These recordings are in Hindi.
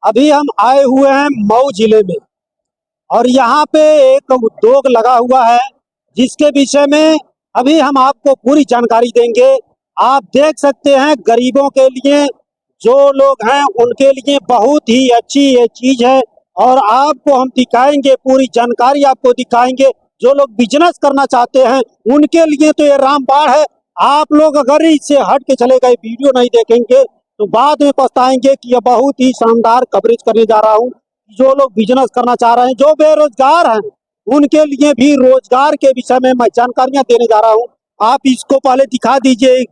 अभी हम आए हुए हैं मऊ जिले में और यहाँ पे एक उद्योग लगा हुआ है जिसके विषय में अभी हम आपको पूरी जानकारी देंगे। आप देख सकते हैं गरीबों के लिए, जो लोग हैं उनके लिए बहुत ही अच्छी ये चीज है और आपको हम दिखाएंगे, पूरी जानकारी आपको दिखाएंगे। जो लोग बिजनेस करना चाहते हैं उनके लिए तो ये रामबाण है। आप लोग अगर इससे हट के चले गए, वीडियो नहीं देखेंगे तो बाद में पछताएंगे कि यह बहुत ही शानदार कवरेज करने जा रहा हूँ। जो लोग बिजनेस करना चाह रहे हैं, जो बेरोजगार हैं, उनके लिए भी रोजगार के विषय में मैं जानकारियां देने जा रहा हूँ। आप इसको पहले दिखा दीजिए,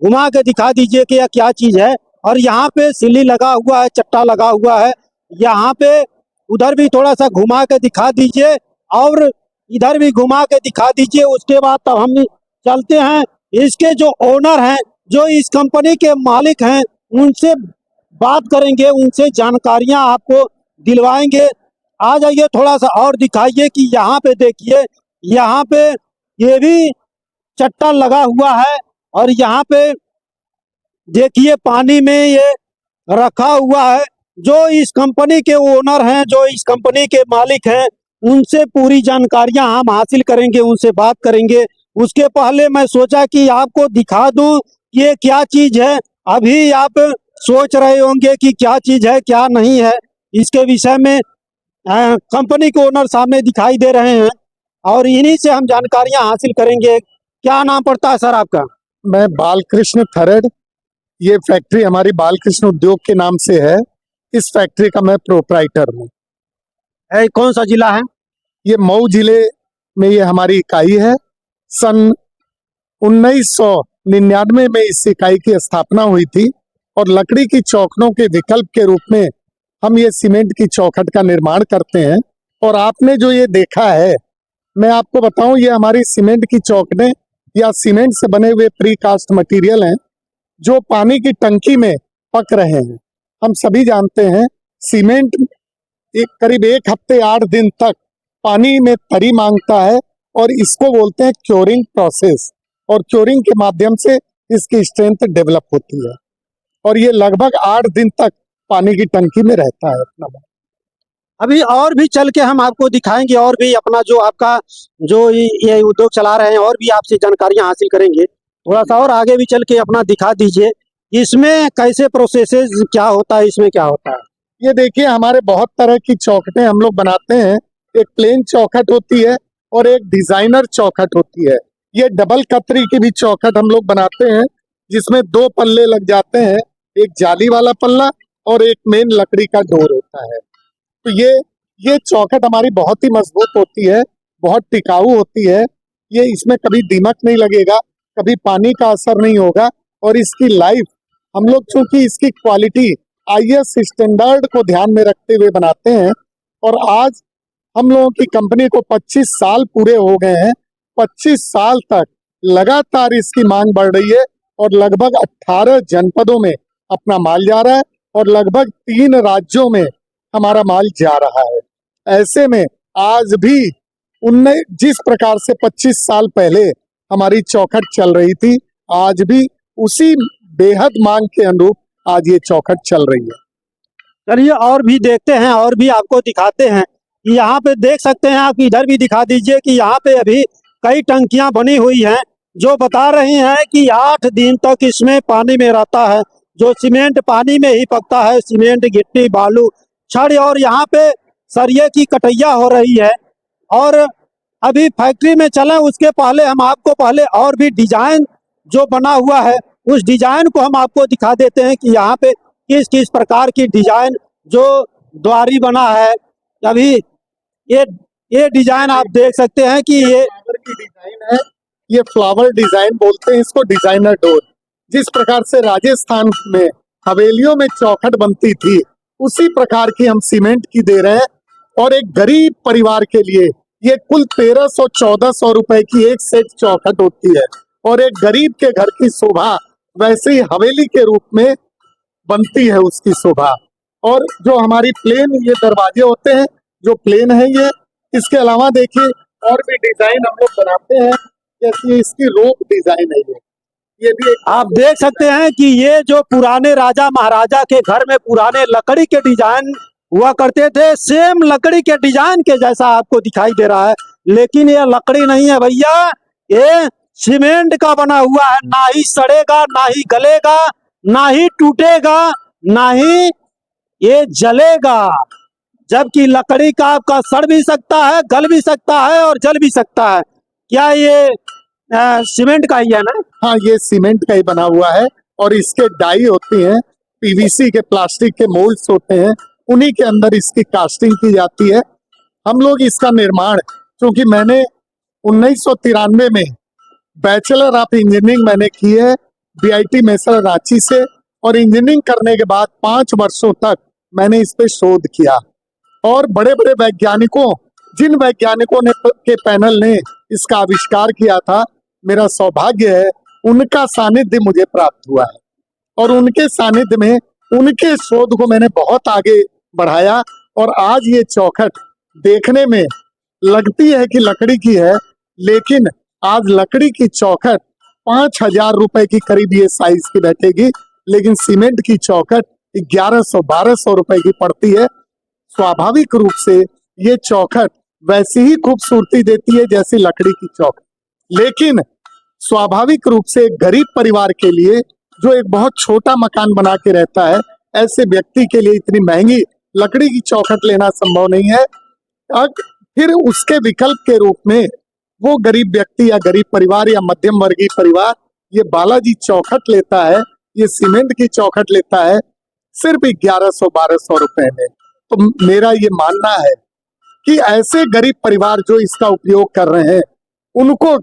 घुमा के दिखा दीजिए कि यह क्या चीज है। और यहाँ पे सिल्ली लगा हुआ है, चट्टा लगा हुआ है। यहाँ पे उधर भी थोड़ा सा घुमा के दिखा दीजिए और इधर भी घुमा के दिखा दीजिए। उसके बाद तब हम चलते हैं, इसके जो ओनर हैं, जो इस कंपनी के मालिक हैं, उनसे बात करेंगे, उनसे जानकारियां आपको दिलवाएंगे। आ जाइए, थोड़ा सा और दिखाइए कि यहाँ पे देखिए, यहाँ पे ये भी चट्टा लगा हुआ है और यहाँ पे देखिए पानी में ये रखा हुआ है। जो इस कंपनी के ओनर हैं, जो इस कंपनी के मालिक हैं, उनसे पूरी जानकारियां हम हासिल करेंगे, उनसे बात करेंगे। उसके पहले मैं सोचा कि आपको दिखा दूं ये क्या चीज है। अभी आप सोच रहे होंगे कि क्या चीज है क्या नहीं है, इसके विषय में कंपनी के ओनर सामने दिखाई दे रहे हैं और इन्हीं से हम जानकारियां हासिल करेंगे। क्या नाम पड़ता है सर आपका? मैं बालकृष्ण थरड, ये फैक्ट्री हमारी बालकृष्ण उद्योग के नाम से है। इस फैक्ट्री का मैं प्रोप्राइटर हूँ। कौन सा जिला है? ये मऊ जिले में ये हमारी इकाई है। सन 1999 में इस इकाई की स्थापना हुई थी और लकड़ी की चौखटों के विकल्प के रूप में हम ये सीमेंट की चौखट का निर्माण करते हैं। और आपने जो ये देखा है, मैं आपको बताऊं, ये हमारी सीमेंट की चौखटें या सीमेंट से बने हुए प्री कास्ट मटेरियल हैं जो पानी की टंकी में पक रहे हैं। हम सभी जानते हैं सीमेंट करीब 1 हफ्ते 8 दिन तक पानी में तरी मांगता है और इसको बोलते हैं क्योरिंग प्रोसेस। और क्योरिंग के माध्यम से इसकी स्ट्रेंथ डेवलप होती है और ये लगभग 8 दिन तक पानी की टंकी में रहता है अपना। अभी और भी चल के हम आपको दिखाएंगे और भी अपना जो आपका जो ये उद्योग चला रहे हैं और भी आपसे जानकारियां हासिल करेंगे। थोड़ा सा और आगे भी चल के अपना दिखा दीजिए, इसमें कैसे प्रोसेसेस क्या होता है, इसमें क्या होता है। ये देखिए, हमारे बहुत तरह की चौखटें हम लोग बनाते हैं। एक प्लेन चौखट होती है और एक डिजाइनर चौखट होती है। ये डबल कतरी की भी चौखट हम लोग बनाते हैं जिसमें 2 पल्ले लग जाते हैं, एक जाली वाला पल्ला और एक मेन लकड़ी का डोर होता है। तो ये चौखट हमारी बहुत ही मजबूत होती है, बहुत टिकाऊ होती है। ये इसमें कभी दीमक नहीं लगेगा, कभी पानी का असर नहीं होगा। और इसकी लाइफ हम लोग चूंकि इसकी क्वालिटी IS स्टैंडर्ड को ध्यान में रखते हुए बनाते हैं। और आज हम लोगों की कंपनी को 25 साल पूरे हो गए हैं। 25 साल तक लगातार इसकी मांग बढ़ रही है और लगभग 18 जनपदों में अपना माल जा रहा है और लगभग 3 राज्यों में हमारा माल जा रहा है। ऐसे में आज भी उनने जिस प्रकार से 25 साल पहले हमारी चौखट चल रही थी, आज भी उसी बेहद मांग के अनुरूप आज ये चौखट चल रही है। चलिए और भी देखते हैं और भी आपको दिखाते हैं। यहाँ पे देख सकते हैं आप, इधर भी दिखा दीजिए कि यहाँ पे अभी कई टंकियां बनी हुई हैं जो बता रही हैं कि 8 दिन तक इसमें पानी में रहता है। जो सीमेंट पानी में ही पकता है, सीमेंट गिट्टी बालू छड़। और यहाँ पे सरिये की कटैया हो रही है। और अभी फैक्ट्री में चले उसके पहले हम आपको पहले और भी डिजाइन जो बना हुआ है उस डिजाइन को हम आपको दिखा देते हैं कि यहाँ पे किस किस प्रकार की डिजाइन जो द्वारी बना है। अभी ये डिजाइन आप देख सकते हैं कि ये फ्लावर की डिजाइन है। ये फ्लावर डिजाइन बोलते हैं इसको, डिजाइनर डोर। जिस प्रकार से राजस्थान में हवेलियों में चौखट बनती थी, उसी प्रकार की हम सीमेंट की दे रहे हैं। और एक गरीब परिवार के लिए ये कुल 1300-1400 रुपए की एक सेट चौखट होती है। और एक गरीब के घर की शोभा वैसे ही हवेली के रूप में बनती है, उसकी शोभा। और जो हमारी प्लेन ये दरवाजे होते हैं, जो प्लेन है ये। इसके अलावा देखिए और भी डिजाइन हम लोग बनाते हैं, जैसे इसकी रोप डिजाइन है। ये भी एक आप देख सकते हैं कि ये जो पुराने राजा महाराजा के घर में पुराने लकड़ी के डिजाइन हुआ करते थे, सेम लकड़ी के डिजाइन के जैसा आपको दिखाई दे रहा है, लेकिन ये लकड़ी नहीं है भैया, ये सीमेंट का बना हुआ है। ना ही सड़ेगा, ना ही गलेगा, ना ही टूटेगा, ना ही ये जलेगा। जबकि लकड़ी का आपका सड़ भी सकता है, गल भी सकता है और जल भी सकता है। क्या ये सीमेंट का ही है ना? हाँ, ये सीमेंट का ही बना हुआ है और इसके डाई होती हैं, पीवीसी के प्लास्टिक के मोल्ड्स होते हैं, उन्हीं के अंदर इसकी कास्टिंग की जाती है। हम लोग इसका निर्माण, क्योंकि मैंने 1993 में बैचलर ऑफ इंजीनियरिंग मैंने की है बीआईटी मेसर रांची से, और इंजीनियरिंग करने के बाद 5 वर्षों तक मैंने इस पे शोध किया। और बड़े बड़े वैज्ञानिकों, जिन वैज्ञानिकों ने के पैनल ने इसका आविष्कार किया था, मेरा सौभाग्य है उनका सानिध्य मुझे प्राप्त हुआ है और उनके सानिध्य में उनके शोध को मैंने बहुत आगे बढ़ाया। और आज ये चौखट देखने में लगती है कि लकड़ी की है, लेकिन आज लकड़ी की चौखट 5,000 रुपए की करीब ये साइज की बैठेगी, लेकिन सीमेंट की चौखट 1100-1200 रुपए की पड़ती है। स्वाभाविक रूप से ये चौखट वैसी ही खूबसूरती देती है जैसी लकड़ी की चौखट, लेकिन स्वाभाविक रूप से एक गरीब परिवार के लिए जो एक बहुत छोटा मकान बना के रहता है, ऐसे व्यक्ति के लिए इतनी महंगी लकड़ी की चौखट लेना संभव नहीं है। फिर उसके विकल्प के रूप में वो गरीब व्यक्ति या गरीब परिवार या मध्यम वर्गीय परिवार ये बालाजी चौखट लेता है, ये सीमेंट की चौखट लेता है सिर्फ 1100-1200 रुपए में। तो मेरा ये मानना है कि ऐसे गरीब परिवार जो इसका उपयोग कर रहे हैं उनको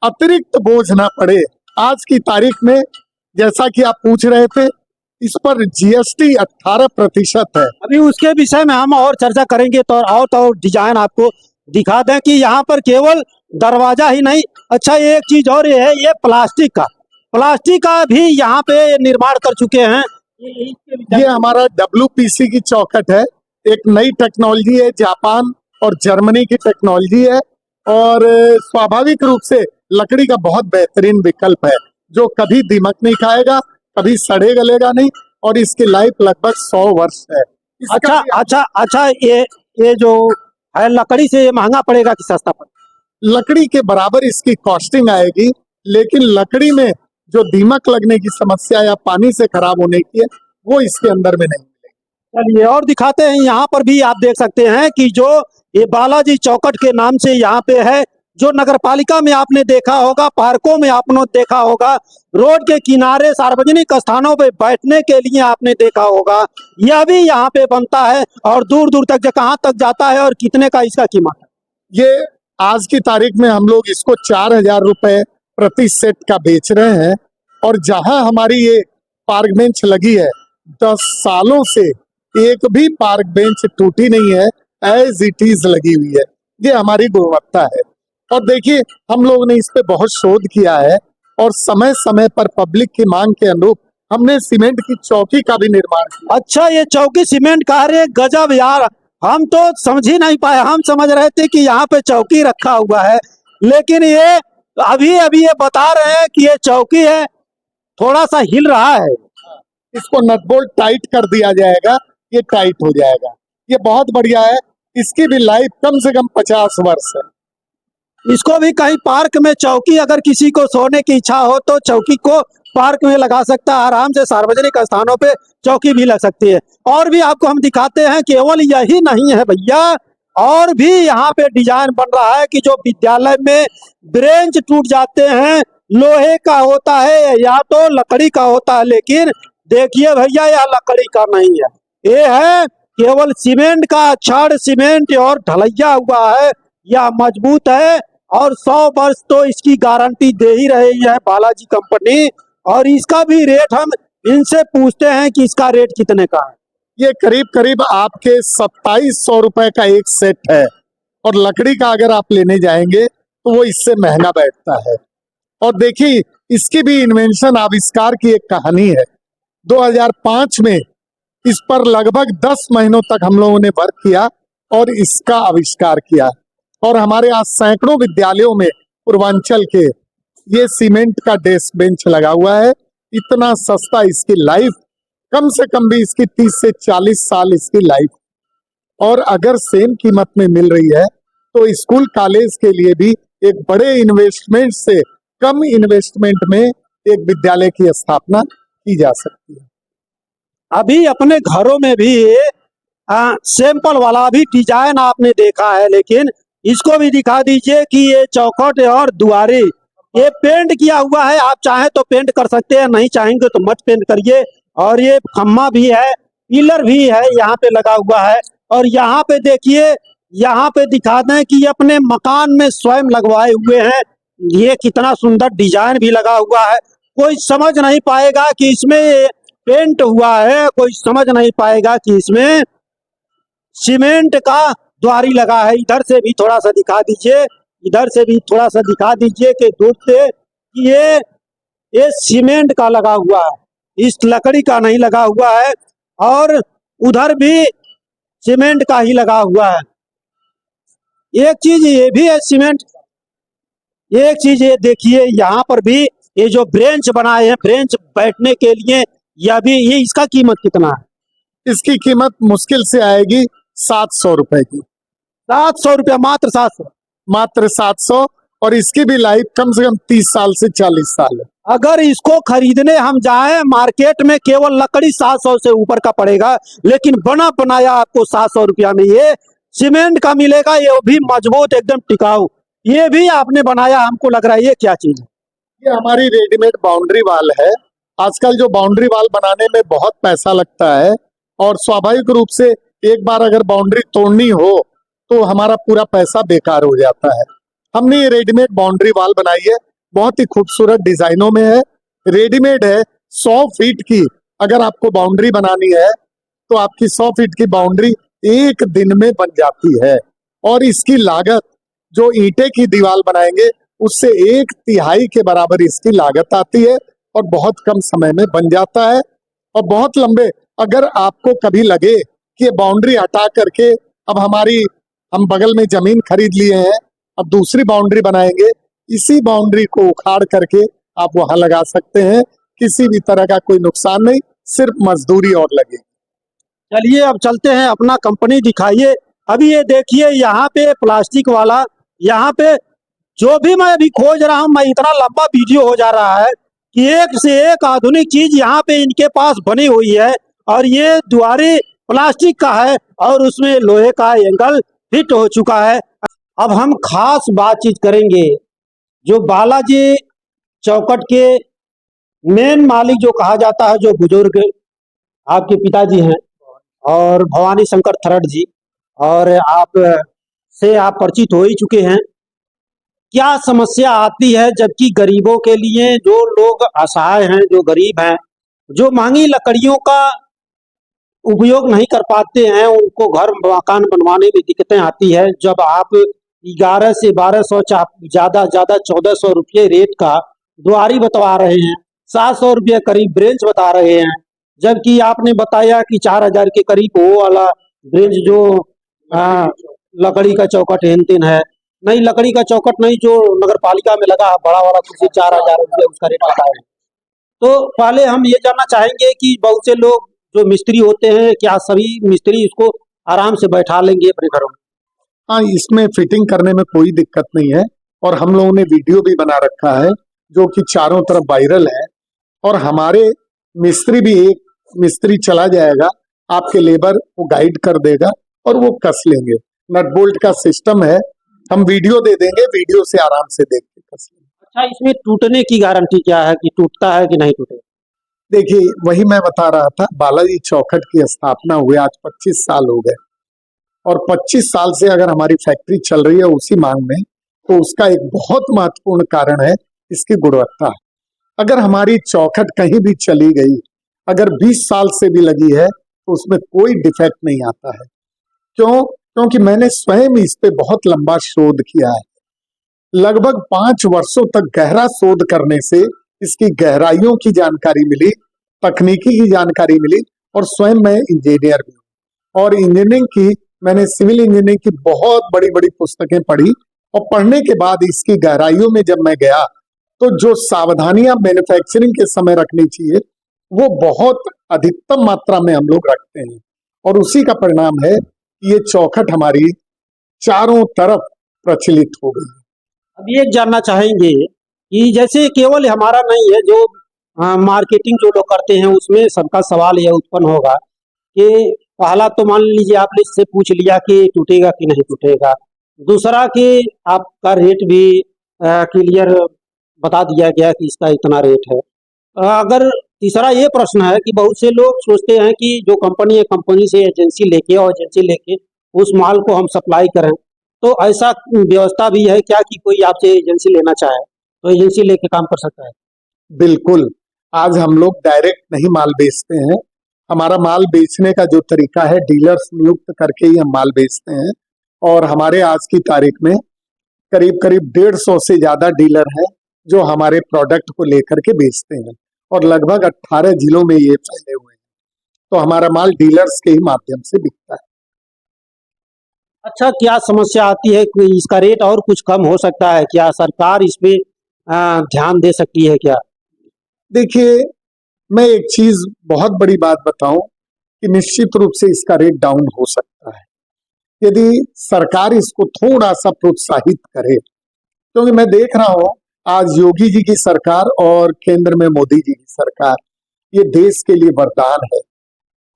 अतिरिक्त बोझ ना पड़े। आज की तारीख में, जैसा कि आप पूछ रहे थे, इस पर जीएसटी 18% है। अभी उसके विषय में हम और चर्चा करेंगे, तो डिजाइन आपको दिखा दें कि यहाँ पर केवल दरवाजा ही नहीं, अच्छा एक चीज और ये है, ये प्लास्टिक का भी यहाँ पे निर्माण कर चुके हैं। ये हमारा WPC की चौखट है, एक नई टेक्नोलॉजी है, जापान और जर्मनी की टेक्नोलॉजी है, और स्वाभाविक रूप से लकड़ी का बहुत बेहतरीन विकल्प है जो कभी दीमक नहीं खाएगा, कभी सड़े गलेगा नहीं, और इसकी लाइफ लगभग 100 वर्ष है। अच्छा, ये जो है लकड़ी से ये महंगा पड़ेगा कि सस्ता पड़ेगा? लकड़ी के बराबर इसकी कॉस्टिंग आएगी, लेकिन लकड़ी में जो दीमक लगने की समस्या या पानी से खराब होने की है, वो इसके अंदर में नहीं मिलेगी। चलिए और दिखाते हैं। यहाँ पर भी आप देख सकते हैं कि जो ये बालाजी चौखट के नाम से यहाँ पे है, जो नगर पालिका में आपने देखा होगा, पार्कों में आपने देखा होगा, रोड के किनारे सार्वजनिक स्थानों पे बैठने के लिए आपने देखा होगा, यह भी यहाँ पे बनता है और दूर दूर तक कहाँ तक जाता है और कितने का इसका कीमत है? ये आज की तारीख में हम लोग इसको 4,000 रुपए प्रति सेट का बेच रहे हैं, और जहां हमारी ये पार्क बेंच लगी है 10 सालों से एक भी पार्क बेंच टूटी नहीं है, एज इट इज लगी हुई है। ये हमारी गुणवत्ता है। और देखिए, हम लोग ने इस पे बहुत शोध किया है और समय समय पर पब्लिक की मांग के अनुरूप हमने सीमेंट की चौकी का भी निर्माण किया। अच्छा, ये चौकी सीमेंट का, अरे गजब यार, हम तो समझ ही नहीं पाए। हम समझ रहे थे कि यहाँ पे चौकी रखा हुआ है, लेकिन ये अभी ये बता रहे हैं कि ये चौकी है, थोड़ा सा हिल रहा है। इसको नट बोल्ट टाइट कर दिया जाएगा, ये टाइट हो जाएगा। ये बहुत बढ़िया है। इसकी भी लाइफ कम से कम 50 वर्ष है। इसको भी कहीं पार्क में चौकी, अगर किसी को सोने की इच्छा हो तो चौकी को पार्क में लगा सकता है, आराम से सार्वजनिक स्थानों पे चौकी भी लग सकती है। और भी आपको हम दिखाते हैं, केवल यही नहीं है भैया, और भी यहाँ पे डिजाइन बन रहा है कि जो विद्यालय में ब्रेंच टूट जाते हैं, लोहे का होता है या तो लकड़ी का होता है, लेकिन देखिए भैया यह लकड़ी का नहीं है, ये है केवल सीमेंट का छड़, सीमेंट और ढलैया हुआ है, यह मजबूत है और 100 वर्ष तो इसकी गारंटी दे ही रही है बालाजी कंपनी। और इसका भी रेट हम इनसे पूछते हैं कि इसका रेट कितने का है। ये करीब करीब आपके 2700 रुपए का एक सेट है, और लकड़ी का अगर आप लेने जाएंगे तो वो इससे महंगा बैठता है। और देखिए, इसकी भी इन्वेंशन, आविष्कार की एक कहानी है। 2005 में इस पर लगभग 10 महीनों तक हम लोगों ने वर्क किया और इसका आविष्कार किया। और हमारे आज सैकड़ों विद्यालयों में पूर्वांचल के ये सीमेंट का डेस्क बेंच लगा हुआ है। इतना सस्ता, इसकी लाइफ कम से कम भी इसकी 30 से 40 साल इसकी लाइफ, और अगर सेम कीमत में मिल रही है तो स्कूल कॉलेज के लिए भी एक बड़े इन्वेस्टमेंट से कम इन्वेस्टमेंट में एक विद्यालय की स्थापना की जा सकती है। अभी अपने घरों में भी सैंपल वाला भी डिजाइन आपने देखा है, लेकिन इसको भी दिखा दीजिए कि ये चौखट और दुआरे ये पेंट किया हुआ है। आप चाहें तो पेंट कर सकते हैं, नहीं चाहेंगे तो मत पेंट करिए। और ये खम्मा भी है, पिलर भी है यहाँ पे लगा हुआ है। और यहाँ पे देखिए, यहाँ पे दिखा दें कि ये अपने मकान में स्वयं लगवाए हुए हैं। ये कितना सुंदर डिजाइन भी लगा हुआ है। कोई समझ नहीं पाएगा कि इसमें पेंट हुआ है, कोई समझ नहीं पाएगा कि इसमें सीमेंट का द्वारी लगा है। इधर से भी थोड़ा सा दिखा दीजिए, इधर से भी थोड़ा सा दिखा दीजिए कि दूर से कि ये सीमेंट का लगा हुआ है, इस लकड़ी का नहीं लगा हुआ है। और उधर भी सीमेंट का ही लगा हुआ है। एक चीज ये भी है सीमेंट, एक चीज ये देखिए यहाँ पर भी ये जो ब्रेंच बनाए हैं, ब्रेंच बैठने के लिए, यह भी, ये इसका कीमत कितना है? इसकी कीमत मुश्किल से आएगी 700 रुपए की। 700 रुपया, मात्र 700? मात्र 700। और इसकी भी लाइफ कम से कम 30 साल से 40 साल है। अगर इसको खरीदने हम जाएं मार्केट में, केवल लकड़ी 700 से ऊपर का पड़ेगा, लेकिन बना बनाया आपको 700 रुपया में ये सीमेंट का मिलेगा। ये भी मजबूत, एकदम टिकाऊ। ये भी आपने बनाया, हमको लग रहा है। ये क्या चीज है? ये हमारी रेडीमेड बाउंड्री वाल है। आजकल जो बाउंड्री वाल बनाने में बहुत पैसा लगता है, और स्वाभाविक रूप से एक बार अगर बाउंड्री तोड़नी हो तो हमारा पूरा पैसा बेकार हो जाता है। हमने ये रेडीमेड बाउंड्री वाल बनाई है, बहुत ही खूबसूरत डिजाइनों में है। रेडीमेड है, 100 फीट की अगर आपको बाउंड्री बनानी है तो आपकी 100 फीट की बाउंड्री एक दिन में बन जाती है। और इसकी लागत, जो ईंटे की दीवार बनाएंगे उससे 1/3 के बराबर इसकी लागत आती है, और बहुत कम समय में बन जाता है। और बहुत लंबे, अगर आपको कभी लगे कि ये बाउंड्री हटा करके अब हम बगल में जमीन खरीद लिए हैं, अब दूसरी बाउंड्री बनाएंगे, इसी बाउंड्री को उखाड़ करके आप वहां लगा सकते हैं। किसी भी तरह का कोई नुकसान नहीं, सिर्फ मजदूरी और लगेगी। चलिए अब चलते हैं, अपना कंपनी दिखाइए। अभी ये देखिए यहाँ पे प्लास्टिक वाला, यहाँ पे जो भी मैं अभी खोज रहा हूँ, मैं इतना लंबा वीडियो हो जा रहा है कि एक से एक आधुनिक चीज यहाँ पे इनके पास बनी हुई है। और ये द्वारी प्लास्टिक का है और उसमें लोहे का एंगल फिट हो चुका है। अब हम खास बातचीत करेंगे जो बालाजी चौखट के मेन मालिक जो कहा जाता है, जो बुजुर्ग आपके पिताजी हैं, और भवानी शंकर थरड जी, और आप से आप परिचित हो ही चुके हैं। क्या समस्या आती है जबकि गरीबों के लिए, जो लोग असहाय हैं, जो गरीब हैं, जो महंगी लकड़ियों का उपयोग नहीं कर पाते हैं, उनको घर मकान बनवाने में दिक्कतें आती है। जब आप 11 से 1200, ज्यादा 1400 रुपये रेट का दुआरी बतवा रहे हैं, 700 रुपये करीब ब्रेंच बता रहे हैं, जबकि आपने बताया कि 4000 के करीब वो वाला ब्रेंच जो लकड़ी का चौखट हेनतेन है। नहीं, लकड़ी का चौखट नहीं, जो नगर पालिका में लगा है बड़ा वाला कुर्सी, 4000 रुपये उसका रेट बताया। तो पहले हम ये जानना चाहेंगे कि बहुत से लोग जो मिस्त्री होते हैं, क्या सभी मिस्त्री इसको आराम से बैठा लेंगे अपने घरों में? हाँ, इसमें फिटिंग करने में कोई दिक्कत नहीं है, और हम लोगों ने वीडियो भी बना रखा है जो कि चारों तरफ वायरल है। और हमारे मिस्त्री भी, एक मिस्त्री चला जाएगा, आपके लेबर को गाइड कर देगा और वो कस लेंगे। नट बोल्ट का सिस्टम है, हम वीडियो दे देंगे, वीडियो से आराम से देख के कस लेंगे। अच्छा, इसमें टूटने की गारंटी क्या है कि टूटता है कि नहीं टूटेगा? देखिए, वही मैं बता रहा था, बालाजी चौखट की स्थापना हुए आज 25 साल हो गए, और 25 साल से अगर हमारी फैक्ट्री चल रही है उसी मांग में, तो उसका एक बहुत महत्वपूर्ण कारण है इसकी गुणवत्ता। अगर हमारी चौखट कहीं भी चली गई, अगर 20 साल से भी लगी है, तो उसमें कोई डिफेक्ट नहीं आता है। क्यों? क्योंकि मैंने स्वयं इस पे बहुत लंबा शोध किया है। लगभग 5 वर्षों तक गहरा शोध करने से इसकी गहराइयों की जानकारी मिली, तकनीकी की जानकारी मिली, और स्वयं मैं इंजीनियर भी हूँ। और इंजीनियरिंग की, मैंने सिविल इंजीनियरिंग की बहुत बड़ी बड़ी पुस्तकें पढ़ी, और पढ़ने के बाद इसकी गहराइयों में जब मैं गया तो जो सावधानियां मैन्युफैक्चरिंग के समय रखनी चाहिए वो बहुत अधिकतम मात्रा में हम लोग रखते हैं, और उसी का परिणाम है कि ये चौखट हमारी चारों तरफ प्रचलित हो गई। अब ये जानना चाहेंगे कि जैसे केवल हमारा नहीं है, जो मार्केटिंग जो लोग करते हैं उसमें सबका सवाल यह उत्पन्न होगा कि पहला तो मान लीजिए आपने इससे पूछ लिया कि टूटेगा कि नहीं टूटेगा, दूसरा कि आपका रेट भी क्लियर बता दिया गया कि इसका इतना रेट है। अगर तीसरा ये प्रश्न है कि बहुत से लोग सोचते हैं कि जो कंपनी है, कंपनी से एजेंसी लेके और एजेंसी लेके उस माल को हम सप्लाई करें, तो ऐसा व्यवस्था भी है क्या कि कोई आपसे एजेंसी लेना चाहे तो एजेंसी लेके काम कर सकता है? बिल्कुल, आज हम लोग डायरेक्ट नहीं माल बेचते हैं। हमारा माल बेचने का जो तरीका है, डीलर्स नियुक्त करके ही हम माल बेचते हैं, और हमारे आज की तारीख में करीब करीब 150 से ज्यादा डीलर हैं जो हमारे प्रोडक्ट को लेकर के बेचते हैं, और लगभग 18 जिलों में ये फैले हुए हैं। तो हमारा माल डीलर्स के ही माध्यम से बिकता है। अच्छा, क्या समस्या आती है कि इसका रेट और कुछ कम हो सकता है क्या? सरकार इस पे ध्यान दे सकती है क्या? देखिए, मैं एक चीज बहुत बड़ी बात बताऊं कि निश्चित रूप से इसका रेट डाउन हो सकता है यदि सरकार इसको थोड़ा सा प्रोत्साहित करे, क्योंकि मैं देख रहा हूं आज योगी जी की सरकार और केंद्र में मोदी जी की सरकार, ये देश के लिए वरदान है।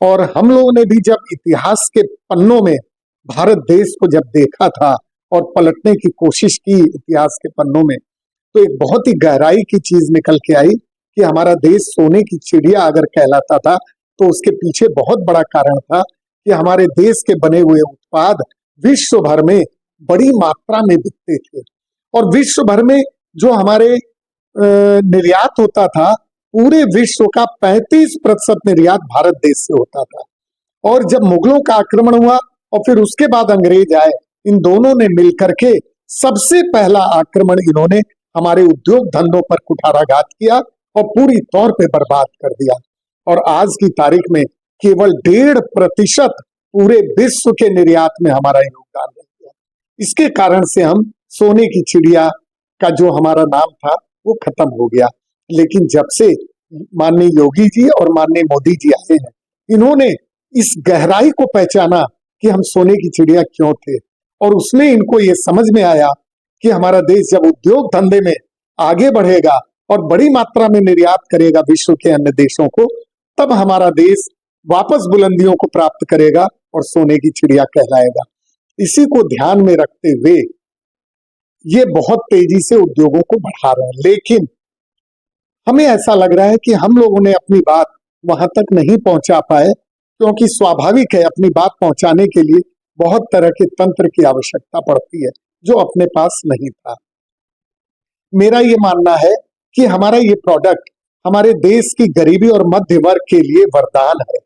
और हम लोगों ने भी जब इतिहास के पन्नों में भारत देश को जब देखा था और पलटने की कोशिश की इतिहास के पन्नों में, तो एक बहुत ही गहराई की चीज निकल के आई कि हमारा देश सोने की चिड़िया अगर कहलाता था तो उसके पीछे बहुत बड़ा कारण था कि हमारे देश के बने हुए उत्पाद विश्व भर में बड़ी मात्रा में बिकते थे, और विश्व भर में जो हमारे निर्यात होता था, पूरे विश्व का 35% निर्यात भारत देश से होता था। और जब मुगलों का आक्रमण हुआ और फिर उसके बाद अंग्रेज आए, इन दोनों ने मिलकर के सबसे पहला आक्रमण इन्होंने हमारे उद्योग धंधों पर कुठाराघात किया और पूरी तौर पे बर्बाद कर दिया। और आज की तारीख में केवल 1.5% पूरे विश्व के निर्यात में हमारा योगदान रह गया। इसके कारण से हम सोने की चिड़िया का जो हमारा नाम था वो खत्म हो गया। लेकिन जब से माननीय योगी जी और माननीय मोदी जी आए हैं, इन्होंने इस गहराई को पहचाना कि हम सोने की चिड़िया क्यों थे, और उसमें इनको ये समझ में आया कि हमारा देश जब उद्योग धंधे में आगे बढ़ेगा और बड़ी मात्रा में निर्यात करेगा विश्व के अन्य देशों को, तब हमारा देश वापस बुलंदियों को प्राप्त करेगा और सोने की चिड़िया कहलाएगा। इसी को ध्यान में रखते हुए ये बहुत तेजी से उद्योगों को बढ़ा रहे हैं, लेकिन हमें ऐसा लग रहा है कि हम लोगों ने अपनी बात वहां तक नहीं पहुंचा पाए, क्योंकि स्वाभाविक है अपनी बात पहुंचाने के लिए बहुत तरह के तंत्र की आवश्यकता पड़ती है जो अपने पास नहीं था। मेरा ये मानना है कि हमारा ये प्रोडक्ट हमारे देश की गरीबी और मध्य वर्ग के लिए वरदान है,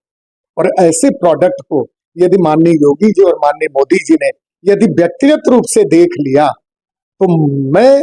और ऐसे प्रोडक्ट को यदि माननीय योगी जी और माननीय मोदी जी ने यदि व्यक्तिगत रूप से देख लिया, तो मैं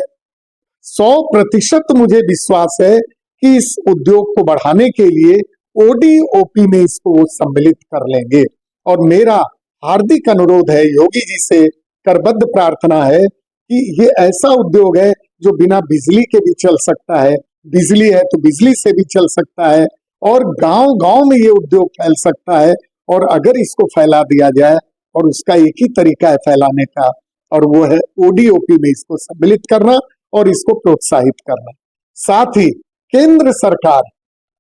100% मुझे विश्वास है कि इस उद्योग को बढ़ाने के लिए ओडीओपी में इसको वो सम्मिलित कर लेंगे। और मेरा हार्दिक अनुरोध है, योगी जी से करबद्ध प्रार्थना है कि ये ऐसा उद्योग है जो बिना बिजली के भी चल सकता है, बिजली है तो बिजली से भी चल सकता है, और गांव गांव में ये उद्योग फैल सकता है। और अगर इसको फैला दिया जाए, और उसका एक ही तरीका है फैलाने का, और वो है ओडीओपी में इसको सम्मिलित करना और इसको प्रोत्साहित करना। साथ ही केंद्र सरकार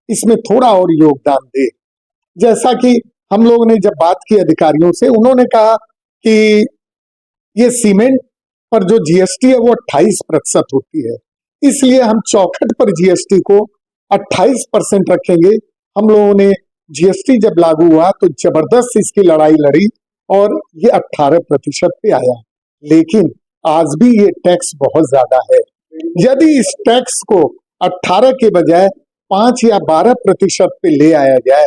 इसमें थोड़ा और योगदान दे। जैसा कि हम लोगों ने जब बात की अधिकारियों से, उन्होंने कहा कि ये सीमेंट पर जो जीएसटी है वो 28% होती है, इसलिए हम चौखट पर जीएसटी को 28% रखेंगे। हम लोगों ने जीएसटी जब लागू हुआ तो जबरदस्त इसकी लड़ाई लड़ी और ये 18% पे आया, लेकिन आज भी ये टैक्स बहुत ज्यादा है। यदि इस टैक्स को 18 के बजाय 5 या 12% पे ले आया जाए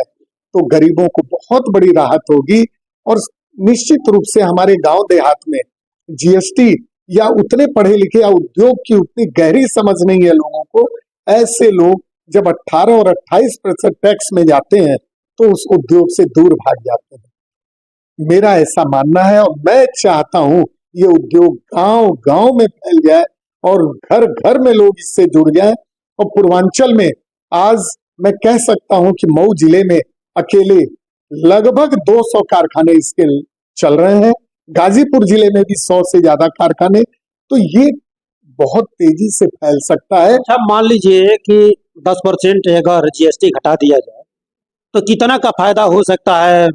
तो गरीबों को बहुत बड़ी राहत होगी। और निश्चित रूप से हमारे गांव देहात में जीएसटी या उतने पढ़े लिखे या उद्योग की उतनी गहरी समझ नहीं है लोगों को। ऐसे लोग जब 18 और 28% टैक्स में जाते हैं तो उस उद्योग से दूर भाग जाते हैं। मेरा ऐसा मानना है और मैं चाहता हूं ये उद्योग गांव गांव में फैल जाए और घर घर में लोग इससे जुड़ जाएं। और पूर्वांचल में आज मैं कह सकता हूं कि मऊ जिले में अकेले लगभग 200 कारखाने इसके चल रहे हैं। गाजीपुर जिले में भी 100 से ज्यादा कारखाने। तो ये बहुत तेजी से फैल सकता है। अच्छा, मान लीजिए कि 10% अगर जीएसटी घटा दिया जाए तो कितना का फायदा हो सकता है?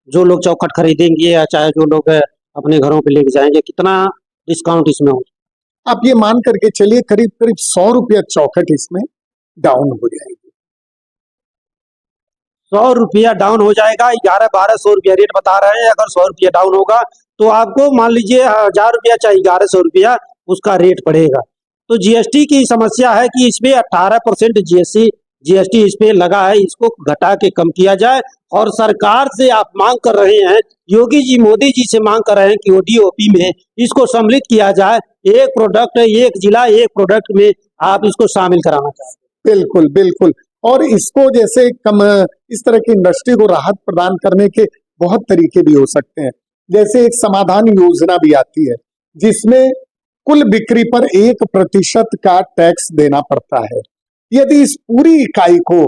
जो लोग चौखट खरीदेंगे या चाहे जो लोग अपने घरों पे लेके जाएंगे, कितना डिस्काउंट इसमें हो? आप ये मान करके चलिए करीब करीब 100 रुपया चौखट इसमें डाउन हो जाएगी। 100 रुपया डाउन हो जाएगा। 1100-1200 रुपया रेट बता रहे हैं। अगर 100 रुपया डाउन होगा तो आपको मान लीजिए 1000 रुपया चाहे 1100 रुपया उसका रेट पड़ेगा। तो जीएसटी की समस्या है कि इसमें 18% जीएसटी इस पे लगा है, इसको घटा के कम किया जाए। और सरकार से आप मांग कर रहे हैं, योगी जी मोदी जी से मांग कर रहे हैं कि ओडीओपी में इसको सम्मिलित किया जाए। एक प्रोडक्ट, एक जिला, एक प्रोडक्ट में आप इसको शामिल कराना चाहते बिल्कुल बिल्कुल। और इसको जैसे कम इस तरह की इंडस्ट्री को राहत प्रदान करने के बहुत तरीके भी हो सकते हैं। जैसे एक समाधान योजना भी आती है जिसमें कुल बिक्री पर 1% का टैक्स देना पड़ता है। यदि इस पूरी इकाई को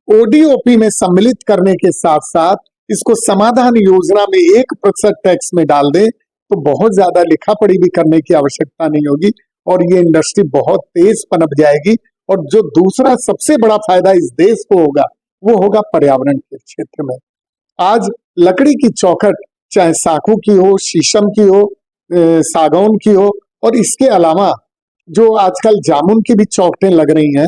ओडीओपी में सम्मिलित करने के साथ साथ इसको समाधान योजना में 1% टैक्स में डाल दें तो बहुत ज्यादा लिखा पढ़ी भी करने की आवश्यकता नहीं होगी और ये इंडस्ट्री बहुत तेज पनप जाएगी। और जो दूसरा सबसे बड़ा फायदा इस देश को होगा वो होगा पर्यावरण के क्षेत्र में। आज लकड़ी की चौखट चाहे साखू की हो, शीशम की हो, सागौन की हो, और इसके अलावा जो आजकल जामुन की भी चौखटें लग रही हैं,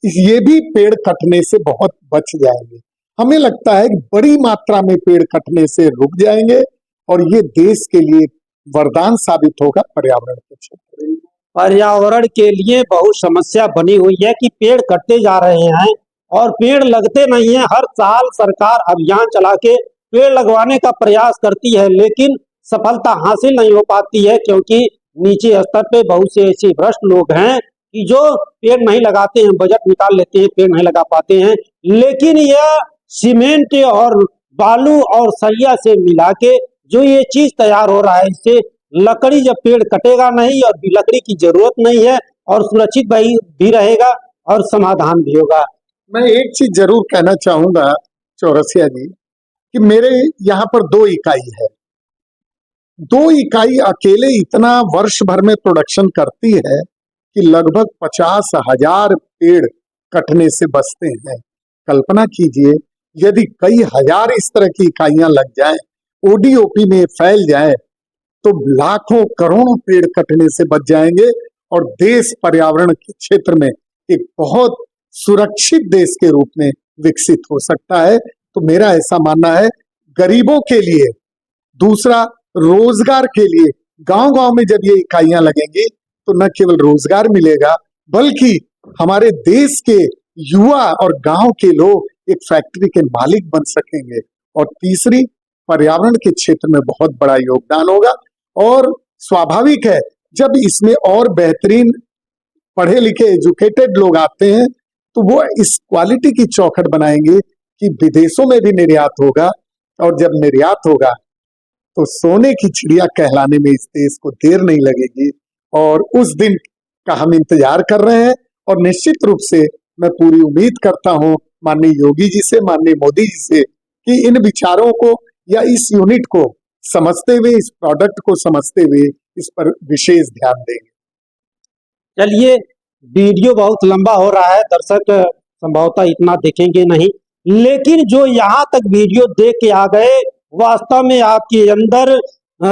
ये भी पेड़ कटने से बहुत बच जाएंगे। हमें लगता है कि बड़ी मात्रा में पेड़ कटने से रुक जाएंगे और ये देश के लिए वरदान साबित होगा पर्यावरण के क्षेत्र में। पर्यावरण के लिए बहुत समस्या बनी हुई है कि पेड़ कटते जा रहे हैं और पेड़ लगते नहीं है। हर साल सरकार अभियान चला के पेड़ लगवाने का प्रयास करती है, लेकिन सफलता हासिल नहीं हो पाती है क्योंकि नीचे स्तर पे बहुत से ऐसे भ्रष्ट लोग हैं कि जो पेड़ नहीं लगाते हैं, बजट निकाल लेते हैं, पेड़ नहीं लगा पाते हैं। लेकिन यह सीमेंट और बालू और सरिया से मिला के जो ये चीज तैयार हो रहा है, इससे लकड़ी, जब पेड़ कटेगा नहीं और लकड़ी की जरूरत नहीं है और सुरक्षित भी रहेगा और समाधान भी होगा। मैं एक चीज जरूर कहना चाहूंगा चौरसिया जी कि मेरे यहाँ पर 2 इकाई है। 2 इकाई अकेले इतना वर्ष भर में प्रोडक्शन करती है कि लगभग 50,000 पेड़ कटने से बचते हैं। कल्पना कीजिए यदि कई हजार इस तरह की इकाइयां लग जाएं, ओडीओपी में फैल जाए तो लाखों करोड़ों पेड़ कटने से बच जाएंगे और देश पर्यावरण के क्षेत्र में एक बहुत सुरक्षित देश के रूप में विकसित हो सकता है। तो मेरा ऐसा मानना है गरीबों के लिए, दूसरा रोजगार के लिए, गांव गांव में जब ये इकाइयां लगेंगी तो न केवल रोजगार मिलेगा बल्कि हमारे देश के युवा और गांव के लोग एक फैक्ट्री के मालिक बन सकेंगे। और तीसरी, पर्यावरण के क्षेत्र में बहुत बड़ा योगदान होगा। और स्वाभाविक है जब इसमें और बेहतरीन पढ़े लिखे एजुकेटेड लोग आते हैं तो वो इस क्वालिटी की चौखट बनाएंगे कि विदेशों में भी निर्यात होगा। और जब निर्यात होगा तो सोने की चिड़िया कहलाने में इस देश को देर नहीं लगेगी और उस दिन का हम इंतजार कर रहे हैं। और निश्चित रूप से मैं पूरी उम्मीद करता हूं माननीय योगी जी से, माननीय मोदी जी से कि इन विचारों को या इस यूनिट को समझते हुए, इस प्रोडक्ट को समझते हुए इस पर विशेष ध्यान देंगे। चलिए, वीडियो बहुत लंबा हो रहा है, दर्शक संभवतः इतना देखेंगे नहीं, लेकिन जो यहाँ तक वीडियो देख के आ गए, वास्तव में आपके अंदर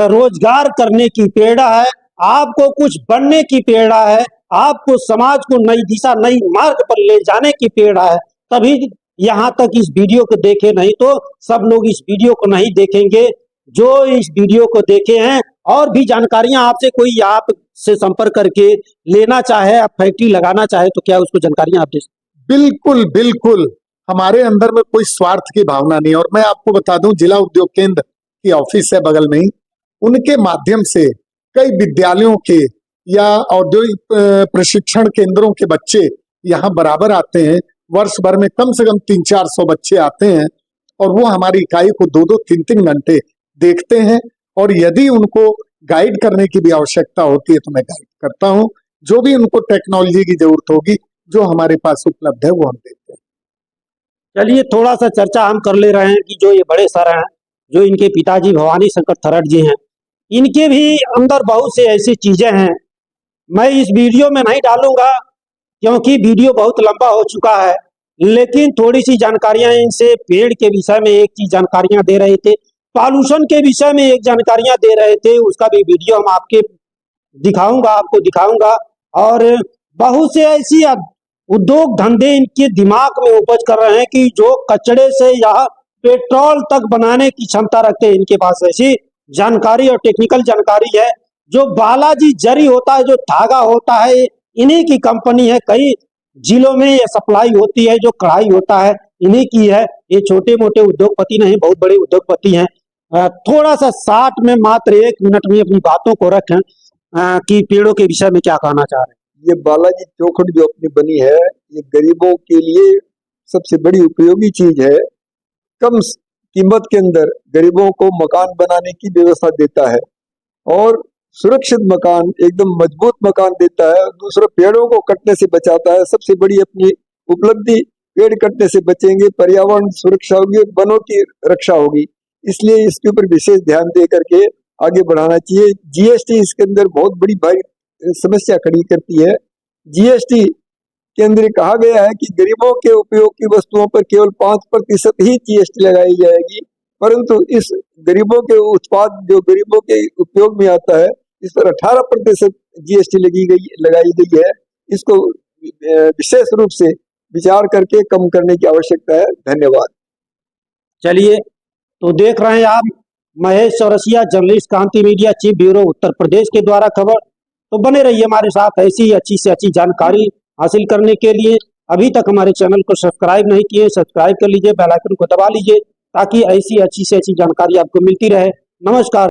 रोजगार करने की प्रेरणा है, आपको कुछ बनने की प्रेरणा है, आपको समाज को नई दिशा, नई मार्ग पर ले जाने की प्रेरणा है। तभी यहाँ तक इस वीडियो को देखे, नहीं तो सब लोग इस वीडियो को नहीं देखेंगे। जो इस वीडियो को देखे हैं और भी जानकारियां आपसे कोई आप से संपर्क करके लेना चाहे, आप फैक्ट्री लगाना चाहे तो क्या उसको जानकारियां आप दे सकते? बिल्कुल बिल्कुल, हमारे अंदर में कोई स्वार्थ की भावना नहीं। और मैं आपको बता दूं, जिला उद्योग केंद्र की ऑफिस है बगल में ही, उनके माध्यम से कई विद्यालयों के या औद्योगिक प्रशिक्षण केंद्रों के बच्चे यहाँ बराबर आते हैं। वर्ष भर में कम से कम 300-400 बच्चे आते हैं और वो हमारी इकाई को 2-2, 3-3 घंटे देखते हैं। और यदि उनको गाइड करने की भी आवश्यकता होती है तो मैं गाइड करता हूँ। जो भी उनको टेक्नोलॉजी की जरूरत होगी जो हमारे पास उपलब्ध है वो हम देते हैं। चलिए थोड़ा सा चर्चा हम कर ले रहे हैं कि जो ये बड़े सर हैं, जो इनके पिताजी भवानी शंकर थरट जी हैं, इनके भी अंदर बहुत से ऐसी चीजें हैं, मैं इस वीडियो में नहीं डालूंगा क्योंकि वीडियो बहुत लंबा हो चुका है, लेकिन थोड़ी सी जानकारियां इनसे पेड़ के विषय में एक चीज जानकारियां दे रहे थे, पॉल्यूशन के विषय में एक जानकारियां दे रहे थे, उसका भी वीडियो हम आपको दिखाऊंगा। और बहुत से ऐसी उद्योग धंधे इनके दिमाग में उपज कर रहे हैं कि जो कचड़े से या पेट्रोल तक बनाने की क्षमता रखते हैं। इनके पास ऐसी जानकारी और टेक्निकल जानकारी है। जो बालाजी जरी होता है, जो धागा होता है, इन्हीं की कंपनी है। कई जिलों में ये सप्लाई होती है। जो कढ़ाई होता है इन्हीं की है। ये छोटे मोटे उद्योगपति नहीं, बहुत बड़े उद्योगपति हैं। थोड़ा सा 60 में मात्र 1 मिनट में अपनी बातों को रखें कि पेड़ों के विषय में क्या कहना चाह रहे हैं। ये बालाजी चौखट जो अपनी बनी है, ये गरीबों के लिए सबसे बड़ी उपयोगी चीज है। कम कीमत के अंदर गरीबों को मकान बनाने की व्यवस्था देता है और सुरक्षित मकान, एकदम मजबूत मकान देता है। दूसरा, पेड़ों को कटने से बचाता है। सबसे बड़ी अपनी उपलब्धि, पेड़ कटने से बचेंगे, पर्यावरण सुरक्षा होगी, वनों की रक्षा होगी। इसलिए इसके ऊपर विशेष ध्यान दे करके आगे बढ़ाना चाहिए। जीएसटी इसके अंदर बहुत बड़ी भारी समस्या खड़ी करती है। जीएसटी के अंदर कहा गया है कि गरीबों के उपयोग की वस्तुओं पर केवल 5% ही जीएसटी लगाई जाएगी, परंतु इस गरीबों के उत्पाद जो गरीबों के उपयोग में आता है, इस पर 18% जीएसटी लगाई गई है। इसको विशेष रूप से विचार करके कम करने की आवश्यकता है। धन्यवाद। चलिए, तो देख रहे हैं आप महेश चौरसिया, जर्नलिस्ट, क्रांति media, chief bureau, Uttar Pradesh के द्वारा खबर। तो बने रहिए हमारे साथ ऐसी अच्छी से अच्छी जानकारी हासिल करने के लिए। अभी तक हमारे चैनल को सब्सक्राइब नहीं किए, सब्सक्राइब कर लीजिए, बेल आइकन को दबा लीजिए ताकि ऐसी अच्छी से अच्छी जानकारी आपको मिलती रहे। नमस्कार।